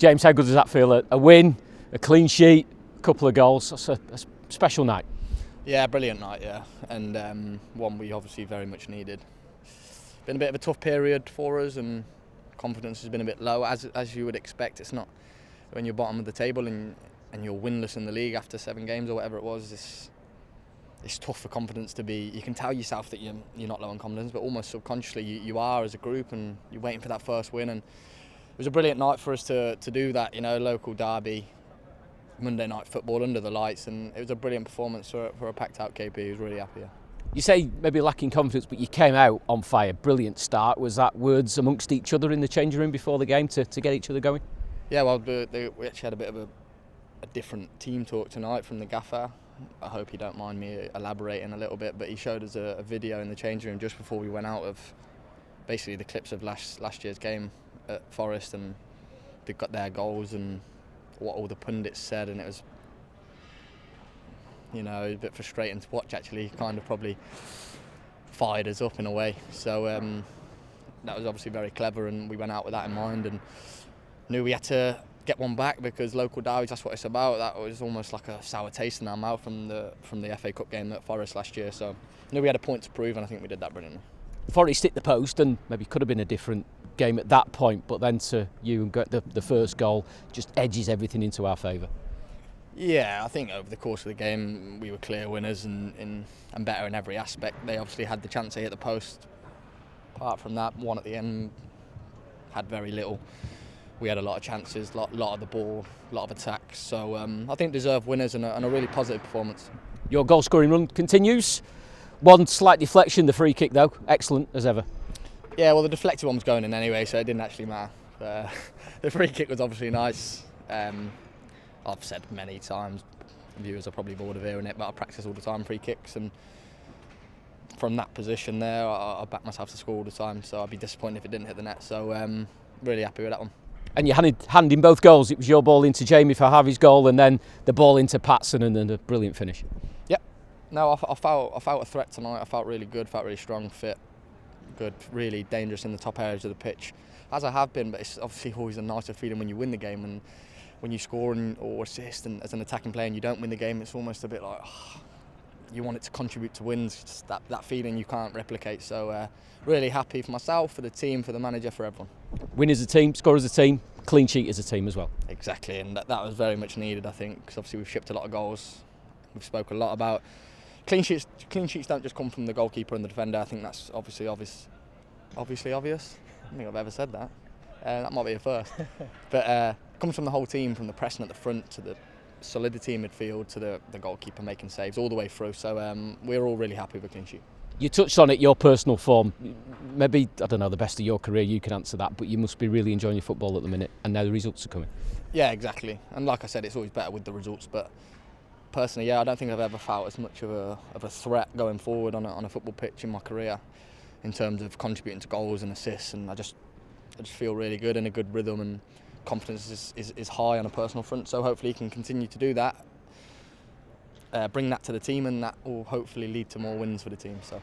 James, how good does that feel? A win, a clean sheet, a couple of goals. That's a special night. Yeah, brilliant night, yeah. And one we obviously very much needed. Been a bit of a tough period for us, and confidence has been a bit low, as you would expect. It's not when you're bottom of the table and you're winless in the league after 7 games or whatever it was. It's tough for confidence to be. You can tell yourself that you're not low on confidence, but almost subconsciously you are as a group, and you're waiting for that first win. And it was a brilliant night for us to do that. Local derby, Monday night football under the lights, and it was a brilliant performance for a packed out KP. He was really happy. Yeah. You say maybe lacking confidence, but you came out on fire. Brilliant start. Was that words amongst each other in the changing room before the game to get each other going? Yeah, well, we actually had a bit of a different team talk tonight from the gaffer. I hope you don't mind me elaborating a little bit, but he showed us a video in the changing room just before we went out of basically the clips of last year's game at Forest, and they've got their goals and what all the pundits said, and it was a bit frustrating to watch. Actually, kind of probably fired us up in a way. So that was obviously very clever, and we went out with that in mind and knew we had to get one back, because local derbies, that's what it's about. That was almost like a sour taste in our mouth from the FA Cup game at Forest last year. So knew we had a point to prove, and I think we did that brilliantly. Forest hit the post, and maybe could have been a different game at that point, but then to you and get the first goal just edges everything into our favour. Yeah, I think over the course of the game we were clear winners and better in every aspect. They obviously had the chance to hit the post. Apart from that, one at the end had very little. We had a lot of chances, lot of the ball, a lot of attacks. So I think deserved winners and a really positive performance. Your goal scoring run continues. One slight deflection, the free kick though, excellent as ever. Yeah, well, the deflected one was going in anyway, so it didn't actually matter. The free kick was obviously nice. I've said many times, viewers are probably bored of hearing it, but I practice all the time free kicks, and from that position there, I back myself to score all the time, so I'd be disappointed if it didn't hit the net. So really happy with that one. And you had hand in both goals. It was your ball into Jamie for Harvey's goal, and then the ball into Patson, and then a brilliant finish. Yep. No, I felt a threat tonight. I felt really good, felt really strong, fit, good, really dangerous in the top areas of the pitch, as I have been. But it's obviously always a nicer feeling when you win the game, and when you score or assist and as an attacking player and you don't win the game, it's almost a bit like you want it to contribute to wins. Just that feeling you can't replicate. So really happy for myself, for the team, for the manager, for everyone. Win as a team, score as a team, clean sheet as a team as well. Exactly, and that was very much needed, I think, because obviously we've shipped a lot of goals. We've spoke a lot about clean sheets. Clean sheets don't just come from the goalkeeper and the defender. I think that's obviously obvious. I don't think I've ever said that. That might be a first. But comes from the whole team, from the pressing at the front to the solidity in midfield to the goalkeeper making saves all the way through. So we're all really happy with a clean sheet. You touched on it, your personal form. Maybe, I don't know, the best of your career, you can answer that, but you must be really enjoying your football at the minute, and now the results are coming. Yeah, exactly. And like I said, it's always better with the results, but personally, yeah, I don't think I've ever felt as much of a threat going forward on a football pitch in my career in terms of contributing to goals and assists, and I just feel really good, in a good rhythm, and confidence is high on a personal front, so hopefully he can continue to do that. Bring that to the team, and that will hopefully lead to more wins for the team. So,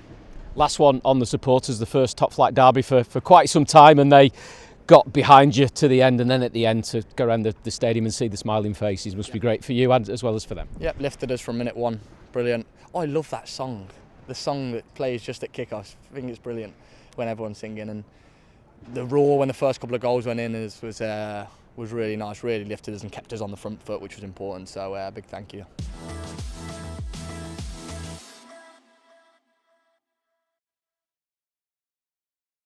last one on the supporters, the first top flight derby for quite some time, and they got behind you to the end, and then at the end to go around the stadium and see the smiling faces must be great for you and as well as for them. Yep, lifted us from minute one. Brilliant. Oh, I love that song. The song that plays just at kick-off. I think it's brilliant when everyone's singing, and the roar when the first couple of goals went in was really nice. Really lifted us and kept us on the front foot, which was important. So big thank you.